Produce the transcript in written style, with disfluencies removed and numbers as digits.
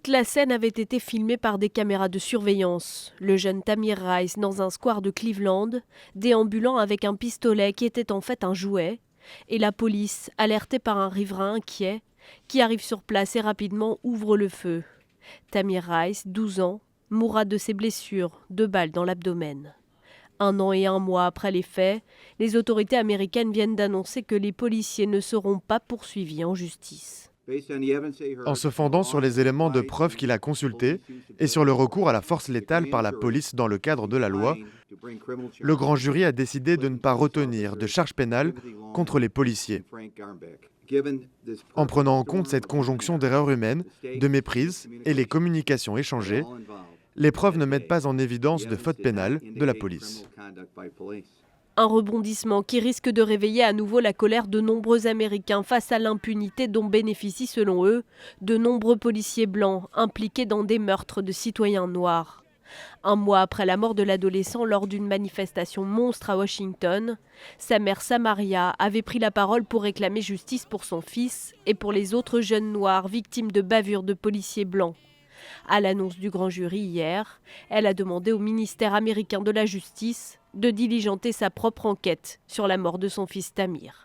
Toute la scène avait été filmée par des caméras de surveillance. Le jeune Tamir Rice dans un square de Cleveland, déambulant avec un pistolet qui était en fait un jouet, et la police, alertée par un riverain inquiet, qui arrive sur place et rapidement ouvre le feu. Tamir Rice, 12 ans, mourra de ses blessures, 2 balles dans l'abdomen. 1 an et 1 mois après les faits, les autorités américaines viennent d'annoncer que les policiers ne seront pas poursuivis en justice. En se fondant sur les éléments de preuve qu'il a consultés et sur le recours à la force létale par la police dans le cadre de la loi, le grand jury a décidé de ne pas retenir de charges pénales contre les policiers. En prenant en compte cette conjonction d'erreurs humaines, de méprise et les communications échangées, les preuves ne mettent pas en évidence de faute pénale de la police. Un rebondissement qui risque de réveiller à nouveau la colère de nombreux Américains face à l'impunité dont bénéficient, selon eux, de nombreux policiers blancs impliqués dans des meurtres de citoyens noirs. 1 mois après la mort de l'adolescent lors d'une manifestation monstre à Washington, sa mère Samaria avait pris la parole pour réclamer justice pour son fils et pour les autres jeunes noirs victimes de bavures de policiers blancs. À l'annonce du grand jury hier, elle a demandé au ministère américain de la Justice de diligenter sa propre enquête sur la mort de son fils Tamir.